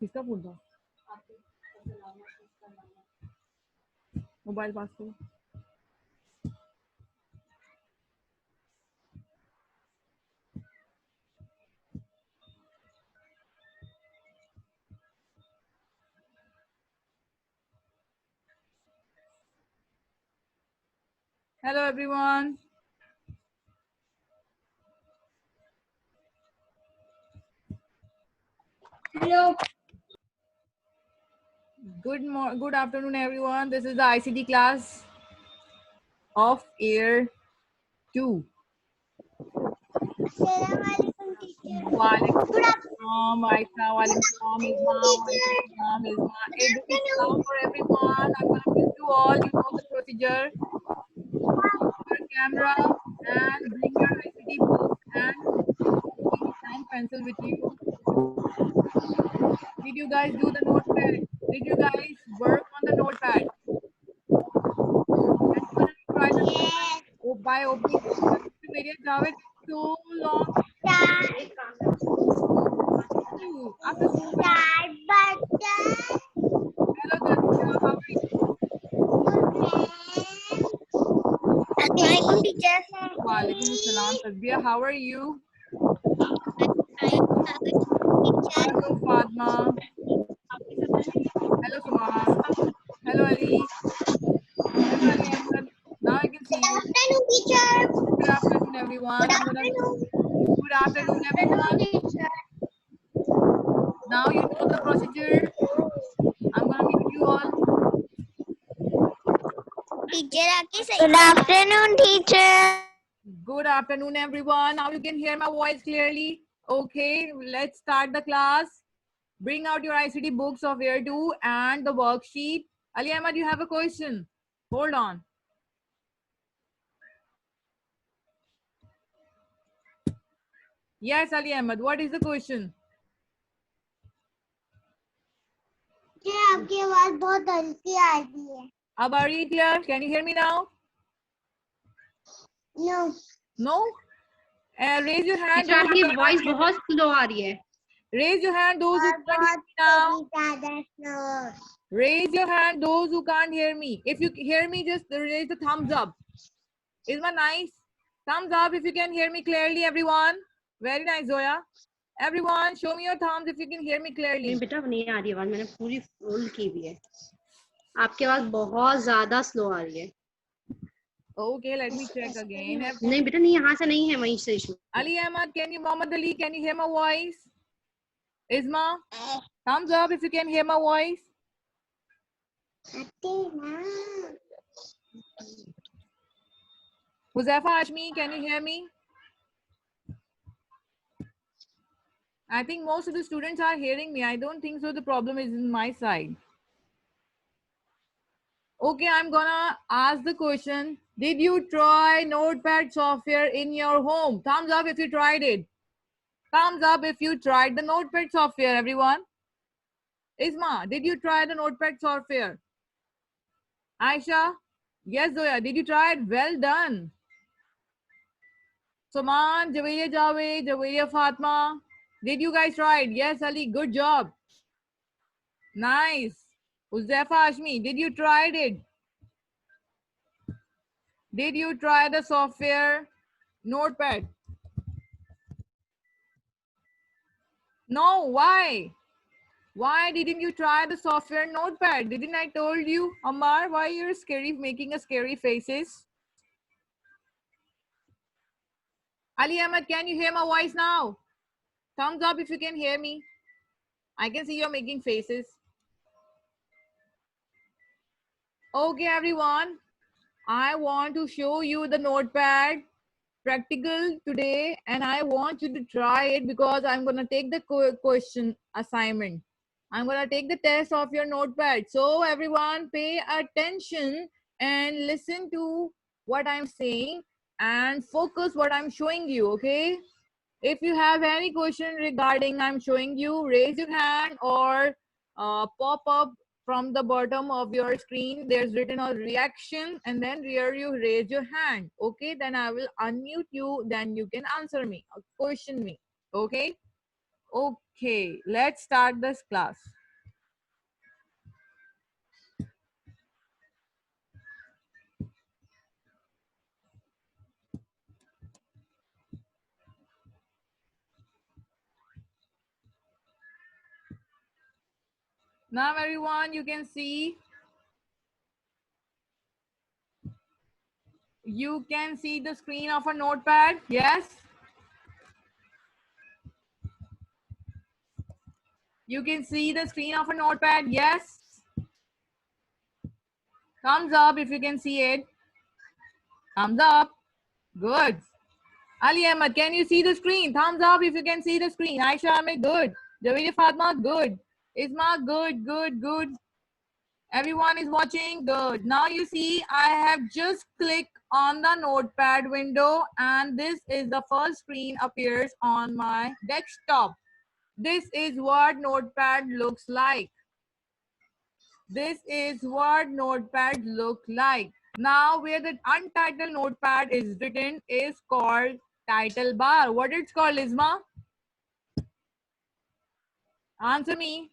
किसका फोन था? मोबाइल पास करो। Hello everyone. Hello. Good afternoon everyone. This is the ICT class of year 2. Assalamualaikum teacher. Walaikum Assalam, Aisha. Walaikum Assalam, Isma. Walaikum Assalam, Isma. Education Salam for everyone. I'm going to mute you all. You know the procedure. Your camera and bring your ICT book and pencil with you. Did you guys do the notepad? Did you guys work on the notepad? Try the Yes. by opening various Javed so long. After Start button. hello Tasbih, how are you? Assalamualaikum teacher. Walaikum Assalam Tasbih, how are you? Teacher. Hello Fatma. Hello Suman. Hello Ali. Hello Ali Ahmed. Now I can see Good you. afternoon teacher. Good afternoon everyone. Good afternoon everyone. Teacher. Now you know the procedure. I'm gonna meet you all. Teacher Good afternoon teacher. Good afternoon everyone. Now you can hear my voice clearly. Okay, let's start the class. Bring out your ICT books of year 2 and the worksheet. Ali Ahmad, you have a question. Hold on. Yes, Ali Ahmad, what is the question? जी आपकी आवाज बहुत हल्की आ रही है. Ab are you clear? Can you hear me now? No. No? Raise your hand. Teacher आपकी voice बहुत slow आ रही है. Raise your hand those who can't hear me now. Raise your hand those who can't hear me. If you hear me, just raise the thumbs up. Is my nice? Thumbs up if you can hear me clearly, everyone. Very nice, Zoya. Everyone, show me your thumbs if you can hear me clearly. नहीं बेटा नहीं आ रही आवाज, मैंने पूरी full की हुई है. आपकी आवाज बहुत ज्यादा स्लो आ रही है. Okay, let me check again. नहीं बेटा नहीं, यहाँ से नहीं है, वहीं से issue. Ali Ahmad, can you, Muhammad Ali, can you hear my voice? Isma, thumbs up if you can hear my voice. Huzaifa Hashmi, can you hear me? I think most of the students are hearing me. I don't think so. The problem is in my side. Okay, I'm gonna ask the question. Did you try Notepad software in your home? Thumbs up if you tried it. Thumbs up if you tried the Notepad software, everyone. Isma, did you try the Notepad software? Aisha? Yes, Zoya. Did you try it? Well done. Saman, Javeria Javed, Javeria Fatma. Did you guys try it? Yes, Ali. Good job. Nice. Uzaifa Ashmi, did you try it? Did you try the software Notepad? No, why? Why didn't you try the software Notepad? Didn't I told you, Amar, why you're scary, making a scary faces? Ali Ahmed, can you hear my voice now? Thumbs up if you can hear me. I can see you're making faces. Okay, everyone. I want to show you the Notepad practical today, and I want you to try it because I'm going to take the question assignment. I'm going to take the test of your Notepad. So everyone pay attention and listen to what I'm saying and focus what I'm showing you, okay? If you have any question regarding I'm showing you, raise your hand or pop up from the bottom of your screen. There's written a reaction, and then here you raise your hand. Okay, then I will unmute you. Then you can answer me or question me. Okay. Okay, let's start this class. Now everyone, you can see the screen of a notepad. Yes, you can see the screen of a notepad. Yes, thumbs up if you can see it. Thumbs up. Good. Ali Ahmed, can you see the screen? Thumbs up if you can see the screen. Aisha Ahmed, good. Javeed Fatma, good. Isma, good, good, good. Everyone is watching, good. Now you see, I have just clicked on the notepad window and this is the first screen appears on my desktop. This is what notepad looks like. This is what notepad look like. Now where the untitled notepad is written is called title bar. What it's called, Isma? Answer me.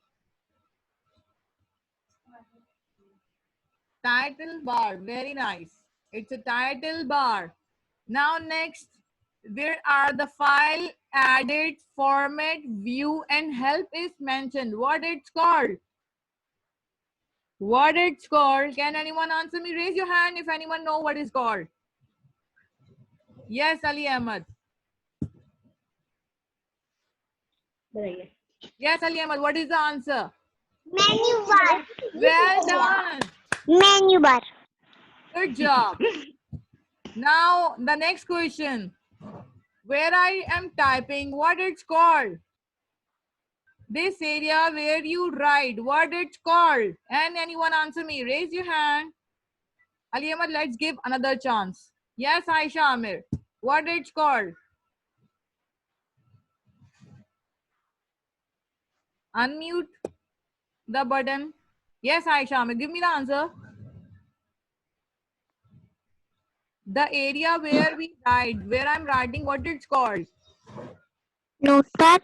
Title bar, very nice. It's a title bar. Now next, where are the file, edit, format, view and help is mentioned. What it's called? What it's called? Can anyone answer me? Raise your hand if anyone know what it's called. Yes, Ali Ahmed. बताइए. Yes, Ali Ahmed, what is the answer? Menu bar. Well done. Menu bar. Good job. Now the next question. Where I am typing, what it's called? This area where you write, what it's called? And anyone answer me? Raise your hand. Ali Ahmed, let's give another chance. Yes, Aisha Amir. What it's called? Unmute the button. Yes, Aisha Amir. Give me the answer. The area where we write, where I'm writing, what it's called? Notepad.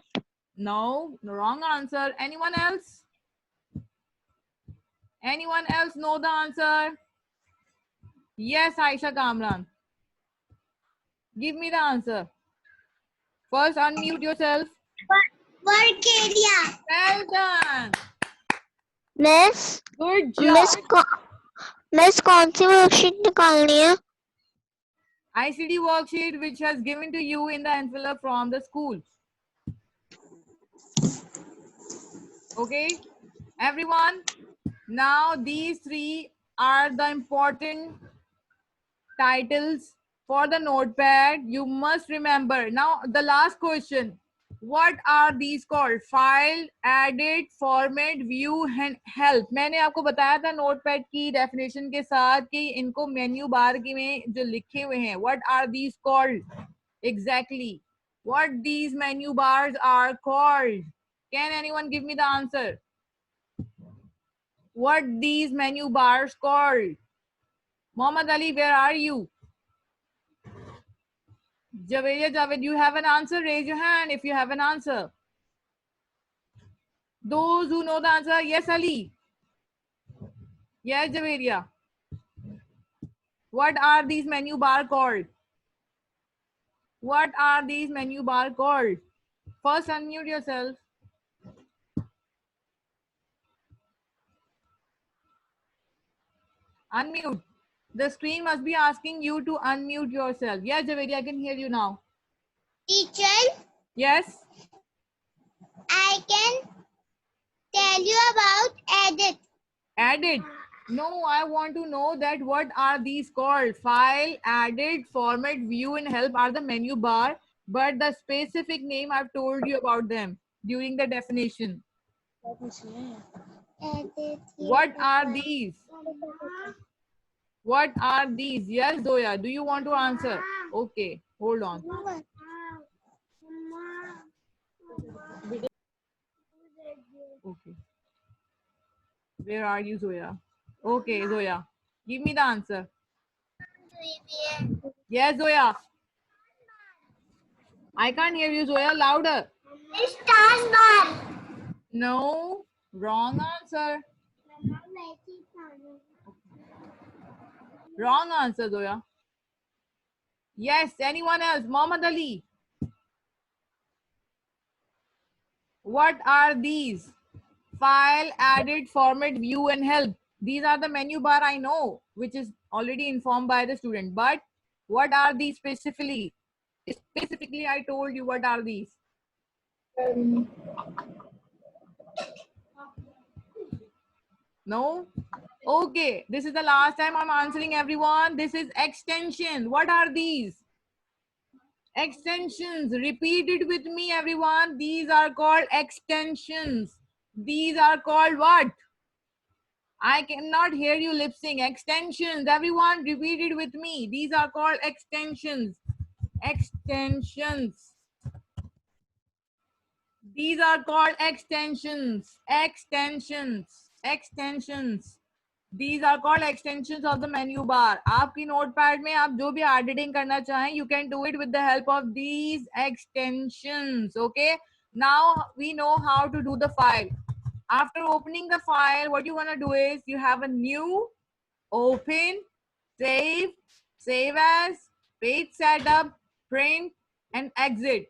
No, wrong answer. Anyone else? Anyone else know the answer? Yes, Aisha Kamran. Give me the answer. First, unmute yourself. Work area. Well done. Miss. Good job. Miss कौन सी worksheet निकालनी है? ICT worksheet which has given to you in the envelope from the school. Okay, everyone. Now these three are the important titles for the notepad. You must remember. Now the last question. What are these called? File, edit, format, view and help. मैंने आपको बताया था notepad की definition के साथ कि इनको menu bar की में जो लिखे हुए हैं. What are these called? Exactly. What these menu bars are called? Can anyone give me the answer? What these menu bars called? Muhammad Ali, where are you? Javed, you have an answer? Raise your hand if you have an answer. Those who know the answer, yes, Ali. Yes, Javeria. What are these menu bar called? What are these menu bar called? First, unmute yourself. Unmute. The screen must be asking you to unmute yourself. Yes, Javeria, I can hear you now. Teacher, Yes. I can tell you about edit. Edit. No, I want to know that what are these called? File, edit, format, view and help are the menu bar, but the specific name I've told you about them during the definition. Edit. What are these? What are these? Yes, Zoya, do you want to answer? Okay, hold on. Okay. Where are you, Zoya? Okay, Zoya, give me the answer. Yes, Zoya. I can't hear you, Zoya. Louder. Stars bar. No, wrong answer. Wrong answer, Zoya. Yes, anyone else? Muhammad Ali. What are these? File, edit, format, view, and help. These are the menu bar I know, which is already informed by the student. But what are these specifically? Specifically, I told you what are these. No? Okay, this is the last time I'm answering everyone. This is extension. What are these? Extensions. Repeat it with me, everyone. These are called extensions. These are called what? I cannot hear you lip sync. Extensions. Everyone repeat it with me. These are called extensions. Extensions. These are called extensions. Extensions. Extensions. These are called extensions of the menu bar. आपकी notepad में आप जो भी editing करना चाहें, you can do it with the help of these extensions. Okay. Now we know how to do the file. After opening the file, what you want to do is you have a new, open, save, save as, page setup, print, and exit.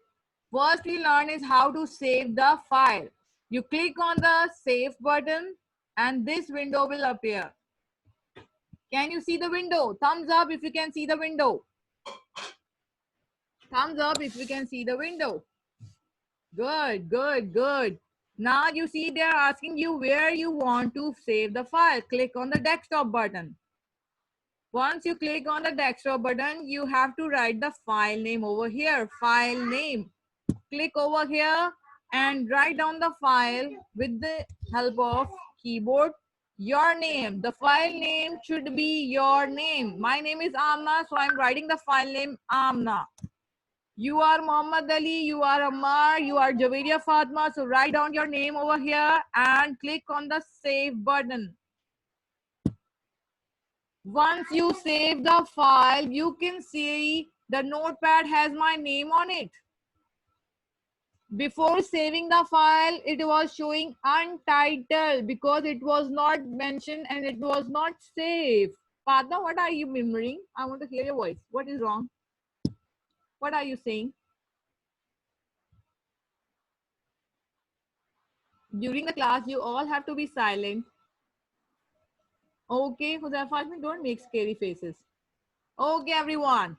First we learn is how to save the file. You click on the save button and this window will appear. Can you see the window? Thumbs up if you can see the window. Thumbs up if you can see the window. Good, good, good. Now you see they're asking you where you want to save the file. Click on the desktop button. Once you click on the desktop button, you have to write the file name over here. File name. Click over here and write down the file with the help of keyboard. Your name. The file name should be your name. My name is Amna, so I'm writing the file name Amna. You are Muhammad Ali, you are Ammar, you are Javeria Fatma. So write down your name over here and click on the save button. Once you save the file, you can see the notepad has my name on it. Before saving the file, it was showing untitled because it was not mentioned and it was not saved. Fatma, what are you murmuring? I want to hear your voice. What is wrong? What are you saying? During the class, you all have to be silent. Okay, Huzaifa, don't make scary faces. Okay, everyone.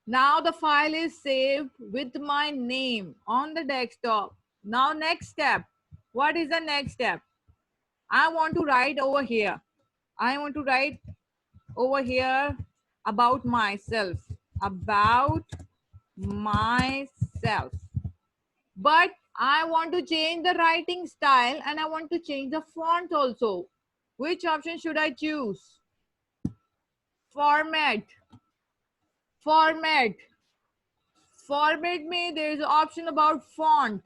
Now the file is saved with my name on the desktop. Now next step. What is the next step? I want to write over here. I want to write over here about myself. About myself. But I want to change the writing style and I want to change the font also. Which option should I choose? Format. Format. Format में there is an option about font.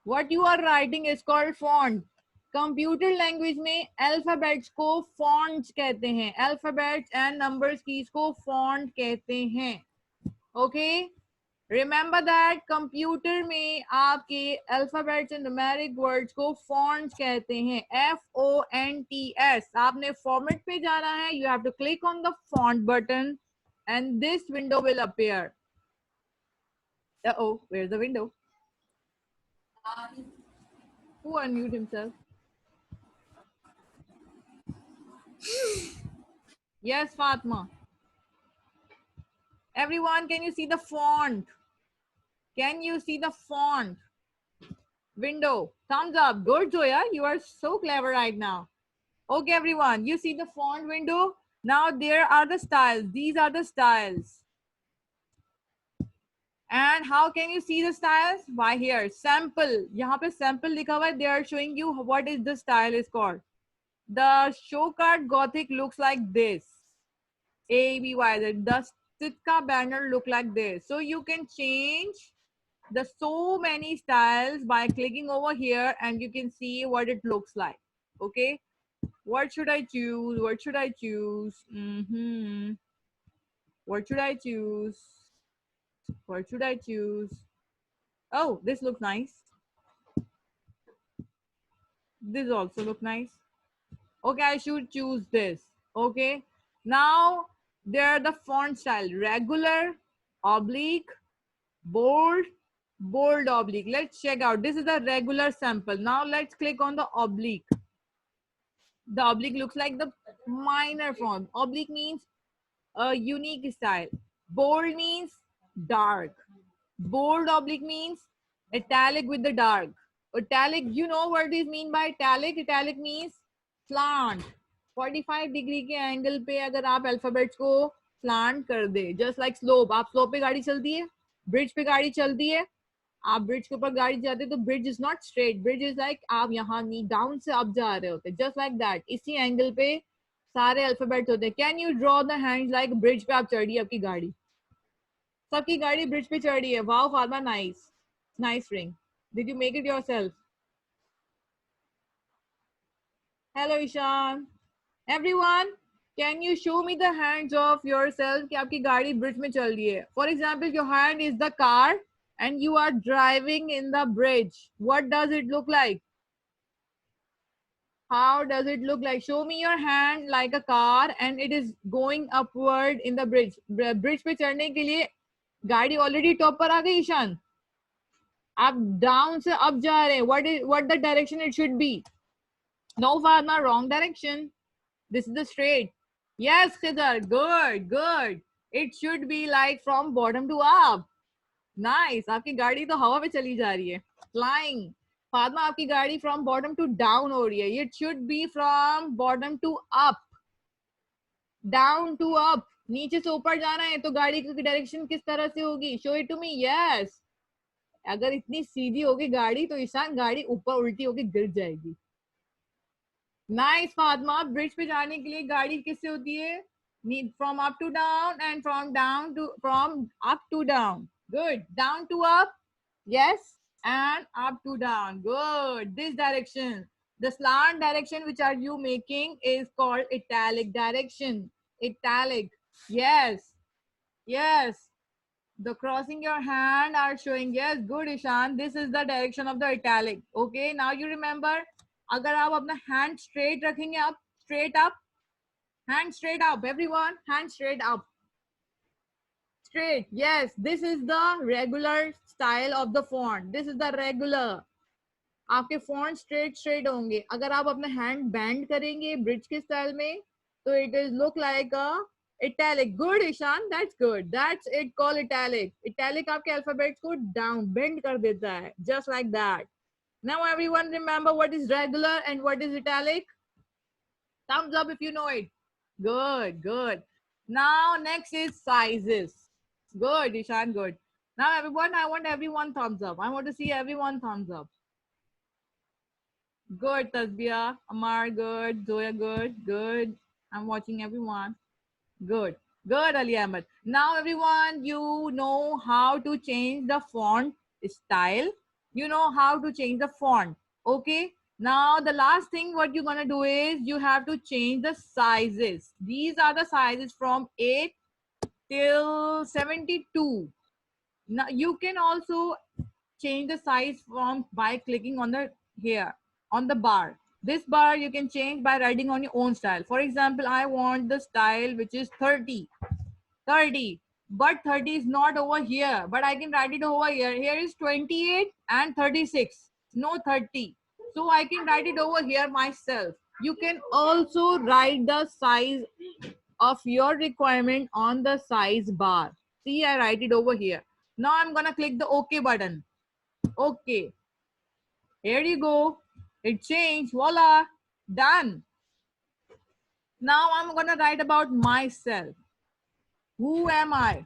What you are writing is called font. Computer language में alphabets को fonts कहते हैं. Alphabets and numbers keys को font कहते हैं. Okay? Remember that computer में आपके alphabets and numeric words को fonts कहते हैं. F-O-N-T-S. आपने format पे जाना है. You have to click on the font button and this window will appear. Uh-oh, where's the window? Who unmute himself? Yes, Fatma. Everyone, can you see the font? Can you see the font? Window. Thumbs up. Good, Zoya. You are so clever right now. Okay, everyone. You see the font window? Now there are the styles. These are the styles. And how can you see the styles? By here. Sample. यहाँ पे sample लिखा हुआ है. They are showing you what is the style is called. The show card Gothic looks like this. A-B-Y. The Sitka banner look like this. So you can change the so many styles by clicking over here and you can see what it looks like. Okay. What should I choose? What should I choose? What should I choose? What should I choose? Oh, this looks nice. This also look nice. Okay, I should choose this. Okay. Now there the font style: regular, oblique, bold, bold, oblique. Let's check out. This is the regular sample. Now let's click on the oblique. The oblique looks like the minor font. Oblique means a unique style. Bold means dark. Bold oblique means italic with the dark. Italic, you know what is mean by italic? Italic means slant. 45 degree के angle पे अगर आप alphabets को slant कर दे, just like slope. आप slope पे गाड़ी चलती है, ब्रिज पे गाड़ी चलती है, आप ब्रिज के ऊपर गाड़ी जाते हैं तो bridge is not straight. Bridge is like आप यहाँ नी डाउन से अप जा रहे होते, जस्ट लाइक दैट. इसी एंगल पे सारे अल्फाबेट्स होते हैं. Can you draw the hands like bridge पे आप चढ़ रही है आपकी गाड़ी, सबकी गाड़ी ब्रिज पे चढ़ रही है. Wow pharma, nice nice ring. Did you make it yourself? Hello Ishaan. Everyone, can you show me the hands of yourself कि आपकी गाड़ी ब्रिज में चल रही है. For example, your hand is the car and you are driving in the bridge. What does it look like? How does it look like? Show me your hand like a car and it is going upward in the bridge. Bridge पे चढ़ने के लिए गाड़ी already top पर आ गई ईशान. आप down से up जा रहे हैं. What the direction it should be? No, Farma, wrong direction. This is the straight. Yes, Khidr, good, good. It should be like from bottom to up. Nice. आपकी गाड़ी तो हवा पे चली जा रही है, फ्लाइंग. फातिमा, आपकी गाड़ी फ्रॉम बॉटम टू डाउन हो रही है. It should be from bottom to up, down to up. नीचे से ऊपर जाना है तो गाड़ी की डायरेक्शन किस तरह से होगी? Show it to me. Yes, अगर इतनी सीधी होगी गाड़ी तो ईशान गाड़ी ऊपर उल्टी होगी गिर जाएगी. नाइस फातिमा. ब्रिज पे जाने के लिए गाड़ी किससे होती है? From up to down and from up to down. Good. Down to up. Yes. And up to down. Good. This direction. The slant direction which are you making is called italic direction. Italic. Yes. Yes. The crossing your hand are showing. Yes. Good, Ishan. This is the direction of the italic. Okay. Now you remember. अगर आप अपना hand straight रखेंगे up, straight up, hand straight up. Everyone, hand straight up. Straight. Yes, this is the regular style of the font. This is the regular. आपके font straight होंगे. अगर आप अपने hand bend करेंगे bridge के style में तो it will look like a italic. Good, Ishan. That's good. That's it called italic. Italic आपके alphabets को down bend कर देता है. Just like that. Now everyone remember what is regular and what is italic. Thumbs up if you know it. Good, good. Now next is sizes. Good, Ishan, good. Now everyone, I want everyone thumbs up. I want to see everyone thumbs up. Good, Tasbia. Amar, good. Zoya, good. Good. I'm watching everyone. Good. Good, Ali Ahmed. Now everyone, you know how to change the font style. You know how to change the font. Okay. Now the last thing what you're going to do is you have to change the sizes. These are the sizes from 8 till 72. Now you can also change the size from by clicking on the here on the bar. This bar you can change by writing on your own style. For example, I want the style which is 30, but 30 is not over here, but I can write it over here. Here is 28 and 36, no 30. So I can write it over here myself. You can also write the size of your requirement on the size bar. See, I write it over here. Now I'm gonna click the OK button. Okay. Here you go. It changed. Voila. Done. Now I'm gonna write about myself. Who am I?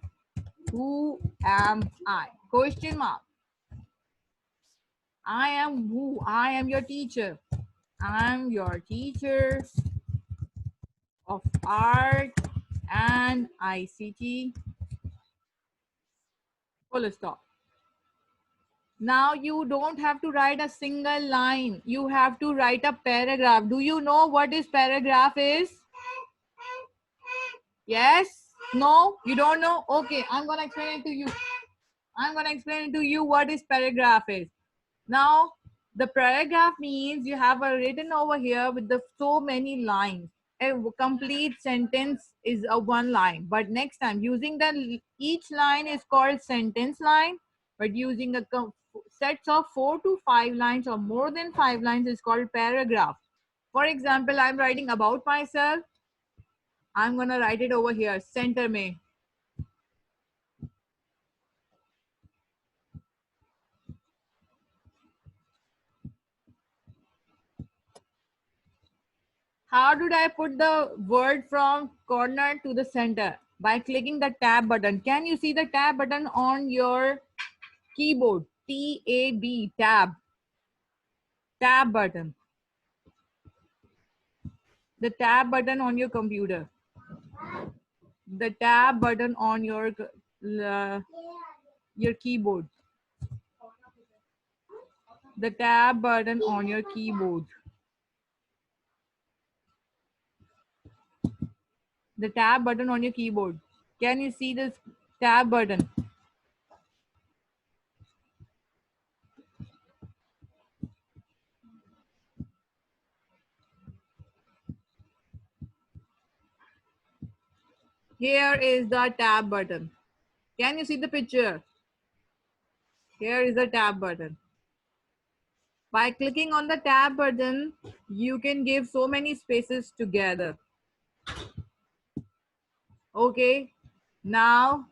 Who am I? Question mark. I am who? I am your teacher. I am your teacher of art and ICT. Full stop. Now you don't have to write a single line. You have to write a paragraph. Do you know what is paragraph is? Yes? No? You don't know? Okay, I'm gonna explain it to you. I'm going to explain to you what is paragraph is. Now, the paragraph means you have a written over here with the so many lines. A complete sentence is a one line, but next time using the each line is called sentence line, but using a sets of 4 to 5 lines or more than 5 lines is called paragraph. For example, I'm writing about myself. I'm gonna write it over here. Center me. How did I put the word from corner to the center? By clicking the tab button. Can you see the tab button on your keyboard? T-A-B, tab. Tab button. The tab button on your computer. The tab button on your keyboard. The tab button on your keyboard. The tab button on your keyboard. Can you see this tab button? Here is the tab button. Can you see the picture? Here is the tab button. By clicking on the tab button, you can give so many spaces together. Okay, now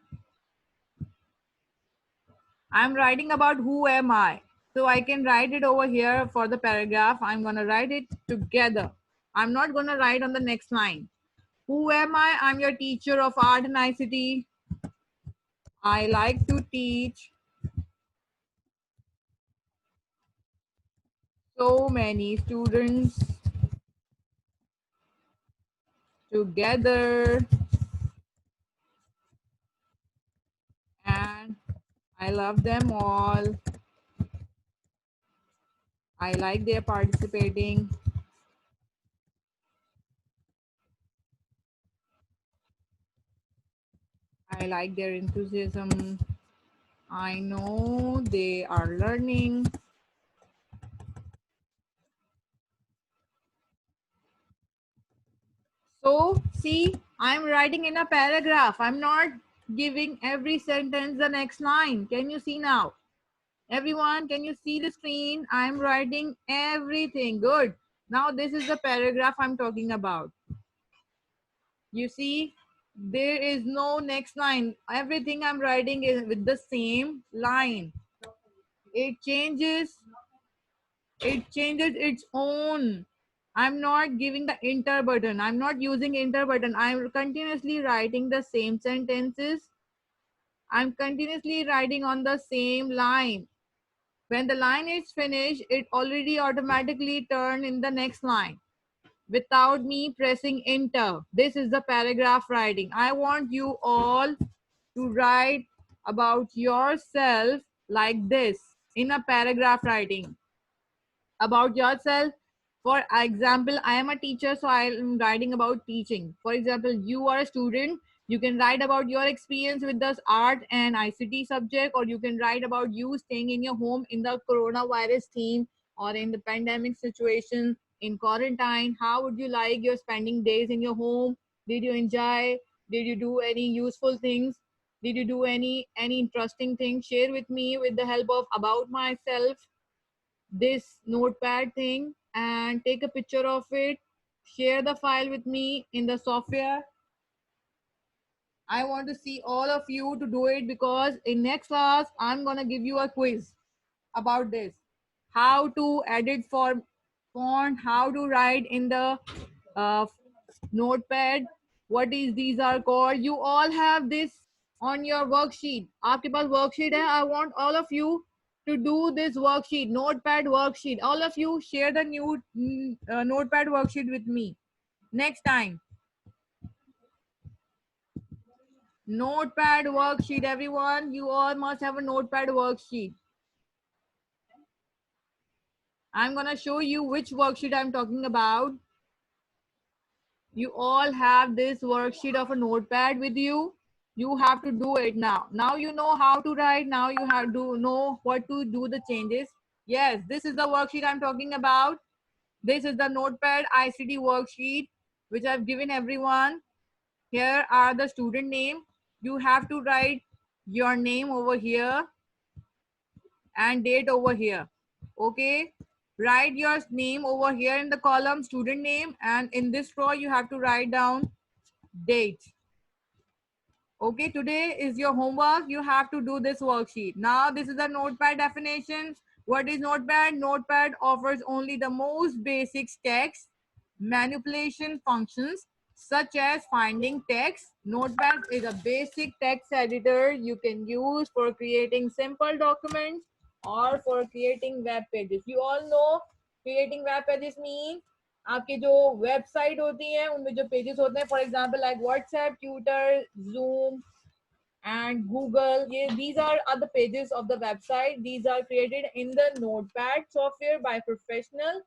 I'm writing about who am I. So I can write it over here for the paragraph. I'm gonna write it together. I'm not gonna write on the next line. Who am I? I'm your teacher of art and ICT. I like to teach so many students together, and I love them all. I like their participating. I like their enthusiasm. I know they are learning. So, see, I'm writing in a paragraph. I'm not giving every sentence the next line. Can you see now? Everyone, can you see the screen? I'm writing everything. Good. Now, this is the paragraph I'm talking about. You see, there is no next line. Everything I'm writing is with the same line. It changes its own. I'm not giving the enter button. I'm not using enter button. I'm continuously writing the same sentences. I'm continuously writing on the same line. When the line is finished, it already automatically turned in the next line without me pressing enter. This is the paragraph writing. I want you all to write about yourself like this in a paragraph writing. About yourself. For example, I am a teacher, so I am writing about teaching. For example, you are a student, you can write about your experience with this art and ICT subject, or you can write about you staying in your home in the coronavirus theme or in the pandemic situation in quarantine. How would you like your spending days in your home? Did you enjoy? Did you do any useful things? Did you do any interesting things? Share with me with the help of about myself this notepad thing and take a picture of it, share the file with me in the software. I want to see all of you to do it because in next class I'm gonna give you a quiz about this, how to edit for font, how to write in the uh, notepad, what is these are called. You all have this on your worksheet. आपके पास worksheet है. I want all of you to do this worksheet, notepad worksheet. All of you share the new notepad worksheet with me next time. Notepad worksheet, everyone. You all must have a notepad worksheet. I'm gonna show you which worksheet I'm talking about. You all have this worksheet of a notepad with you. You have to do it now. Now you know how to write. Now you have to know what to do the changes. Yes, this is the worksheet I'm talking about. This is the Notepad ICT worksheet which I've given everyone. Here are the student name. You have to write your name over here and date over here. Okay, write your name over here in the column student name, and in this row you have to write down date. Okay, today is your homework. You have to do this worksheet. Now this is the Notepad definition. What is Notepad? Notepad offers only the most basic text manipulation functions such as finding text. Notepad is a basic text editor you can use for creating simple documents or for creating web pages. You all know creating web pages means आपके जो website होती हैं उनमें जो pages होते हैं, for example like WhatsApp, Twitter, zoom and Google. Yeah, these are the pages of the website. These are created in the Notepad software by professional.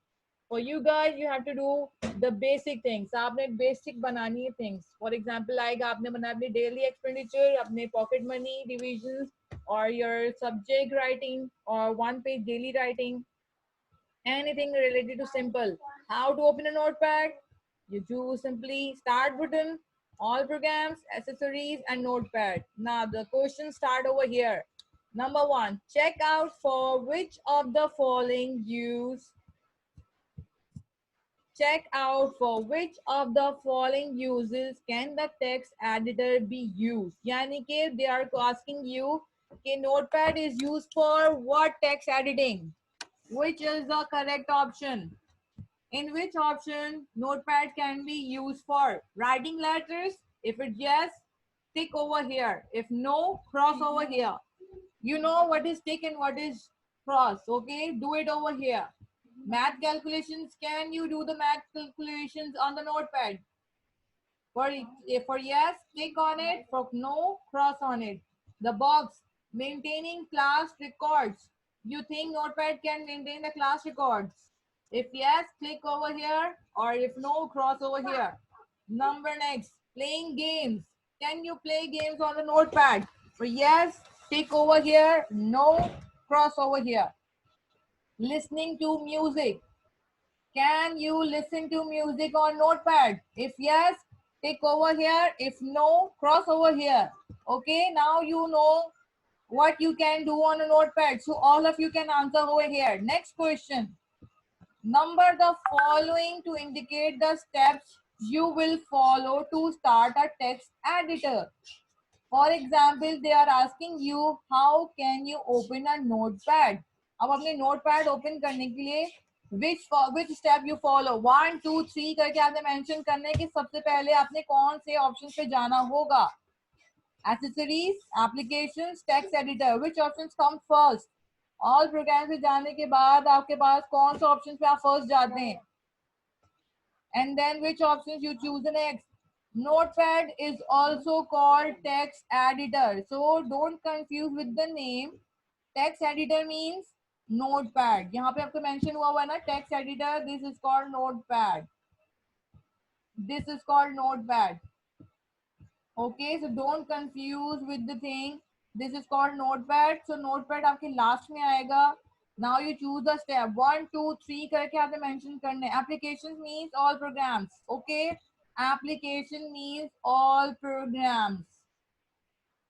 For you guys, you have to do the basic things. आपने basic बनानी है things. For example, like आपने बनाया अपनी daily expenditure, अपने pocket money divisions, or your subject writing, or one page daily writing. Anything related to simple. How to open a notepad? You choose simply start button, all programs, accessories, and notepad. Now the questions start over here. Number one, check out for which of the following use. Check out for which of the following uses can the text editor be used. Yani ke they are asking you कि notepad is used for what text editing? Which is the correct option? In which option notepad can be used for writing letters? If it's yes, tick over here. If no, cross over here. You know what is tick and what is cross. Okay, do it over here. Math calculations, can you do the math calculations on the notepad? For yes, tick on it. For no, cross on it. The box, maintaining class records. You think notepad can maintain the class records? If yes, click over here, or if no, cross over here. Number next, playing games. Can you play games on the notepad? For yes, tick over here. No, cross over here. Listening to music. Can you listen to music on notepad? If yes, tick over here. If no, cross over here. Okay, now you know what you can do on a notepad. So all of you can answer over here. Next question. Number the following to indicate the steps you will follow to start a text editor. For example, they are asking you how can you open a notepad. अब अपने notepad open करने के लिए which step you follow, 1 2 3 करके आपने mention करना है कि सबसे पहले आपने कौन से options पे जाना होगा. Accessories, applications, text editor, which options come first? All programs पे जाने के बाद आपके पास कौन से options पे आप first जाते हैं? And then which options you choose next? Notepad is also called text editor. So don't confuse with the name. Text editor means notepad. यहाँ पे आपको mention हुआ हुआ है ना text editor. This is called notepad. This is called notepad. Okay, so don't confuse with the thing. This is called notepad. So notepad आपके last में आएगा. Now you choose the step 1 2 3 करके आपने mention करने. Applications means all programs. Okay, application means all programs.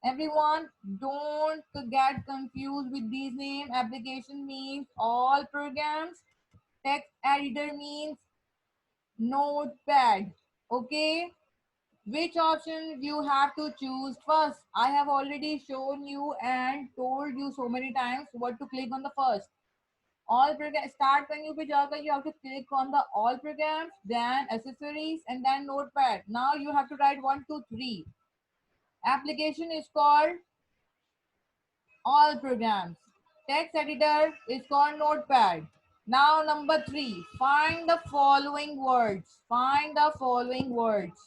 Everyone, don't get confused with these names. Application means all programs. Text editor means notepad. Okay, which option you have to choose first? I have already shown you and told you so many times what to click on the first. All programs, start menu pe jaकर you have to click on the all programs, then accessories, and then notepad. Now you have to write 1 2 3. Application is called all programs. Text editor is called notepad. Now number 3, find the following words. Find the following words.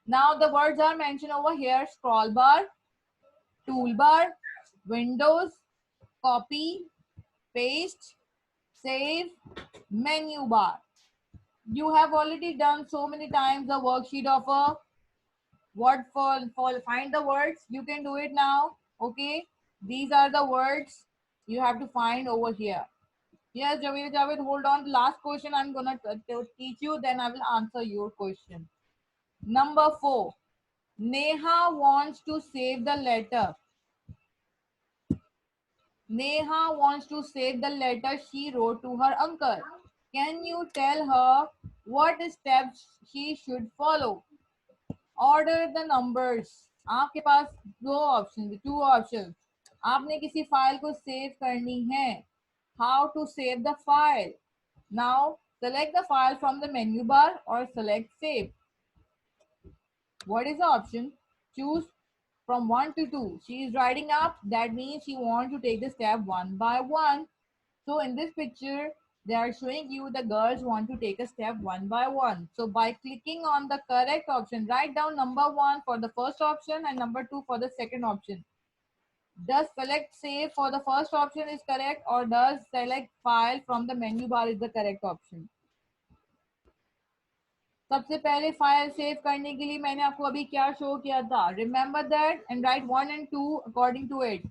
Now the words are mentioned over here: scroll bar, toolbar, windows, copy, paste, save, menu bar. You have already done so many times the worksheet of a What for find the words. You can do it now. Okay, these are the words you have to find over here. Yes, Javed, hold on. The last question I'm gonna teach you, then I will answer your question. Number 4. Neha wants to save the letter. Neha wants to save the letter she wrote to her uncle. Can you tell her what steps she should follow? Order the numbers. आपके पास दो option, to option. आपने किसी file को save करनी है. How to save the file? Now select the file from the menu bar or select save. What is the option? Choose from 1 to 2. She is writing up. That means she wants to take the step one by one. So in this picture, they are showing you the girls want to take a step one by one. So by clicking on the correct option, write down number 1 for the first option and number 2 for the second option. Does select save for the first option is correct, or does select file from the menu bar is the correct option? सबसे पहले file save करने के लिए मैंने आपको अभी क्या show किया था. Remember that and write 1 and 2 according to it.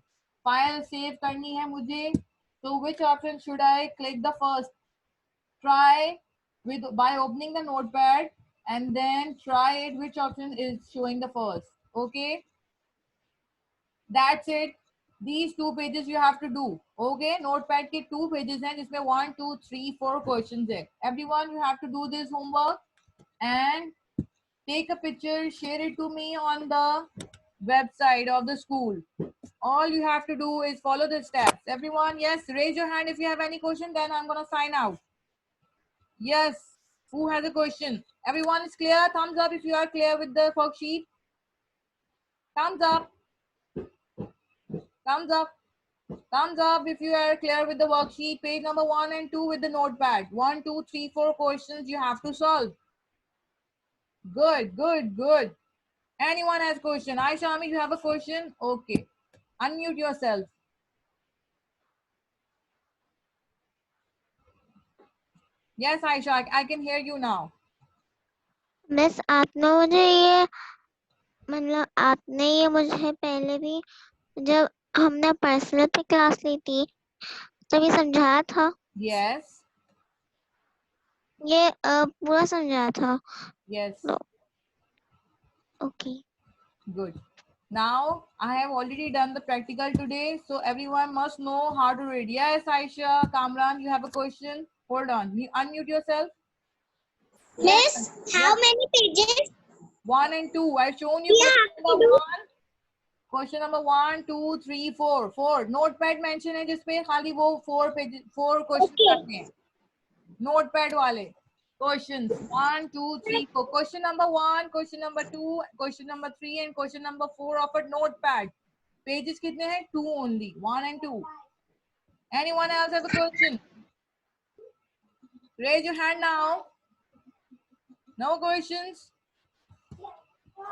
File save करनी है मुझे, so which option should I click the first? Try with by opening the notepad and then try it which option is showing the first. Okay, that's it. These 2 pages you have to do. Okay, notepad के 2 pages हैं जिसमें 1 2 3 4 questions है. Everyone, you have to do this homework and take a picture, share it to me on the website of the school. All you have to do is follow the steps. Everyone, yes, raise your hand if you have any question, then I'm going to sign out. Yes, who has a question? Everyone is clear? Thumbs up if you are clear with the worksheet. Thumbs up. Thumbs up. Thumbs up if you are clear with the worksheet. Page number 1 and 2 with the notepad. 1 2 3 4 questions you have to solve. Good, good, good. Anyone has question? Aishami, you have a question? Okay. Unmute yourself. Yes, Aisha, I can hear you now. Miss आपने मुझे ये मतलब आपने ये मुझे पहले भी जब हमने पर्सनल पे क्लास ली थी तभी समझाया था. Yes, ये पूरा समझाया था. yes, No. Okay. good. Now, I have already done the practical today, so everyone must know how to read. Yes, Aisha, Kamran, you have a question? Hold on. You unmute yourself. Miss, how Yes. many pages 1 and 2. I've shown you we question have to number do? 1. Question number 1, 2, 3, 4. 4. Notepad mention है जिसपे खाली वो 4 pages 4 questions Okay. करते हैं. Notepad वाले. Questions 1, 2, 3, 4. Question number 1, question number 2, question number 3 and question number 4 of a notepad. Pages कितने हैं? 2 only. 1 and 2. Anyone else have a question? Raise your hand now. No questions?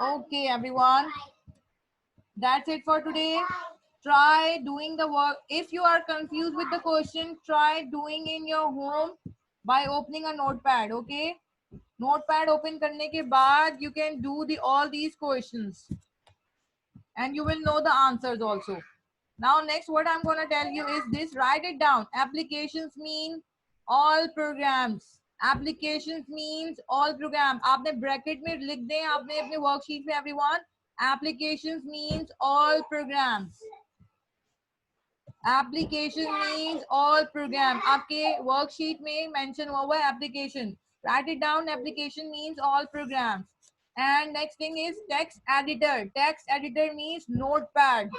Okay, everyone. That's it for today. Try doing the work. If you are confused with the question, try doing in your home by opening a notepad. Okay, notepad open करने के बाद you can do all these questions and you will know the answers also. Now next what I'm going to tell you is this. Write it down. Applications mean all programs. Applications means all program. आपने bracket में लिख दें आपने अपने worksheet में everyone. Applications means all programs. Application means all program. आपके worksheet में mention हुआ हुआ है application. Write it down. Application means all programs. And next thing is text editor. Text editor means notepad.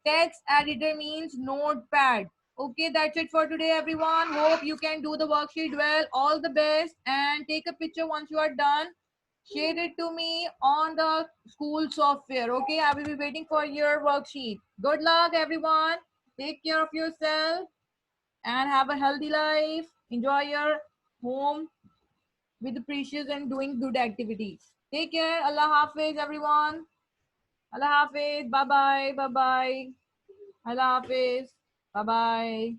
Text editor means notepad. Okay, that's it for today, everyone. Hope you can do the worksheet well. All the best and take a picture once you are done. Share it to me on the school software. Okay, I will be waiting for your worksheet. Good luck, everyone. Take care of yourself and have a healthy life. Enjoy your home with the precious and doing good activities. Take care. Allah Hafiz, everyone. Allah Hafiz. Bye bye. Bye bye. Allah Hafiz. Bye bye.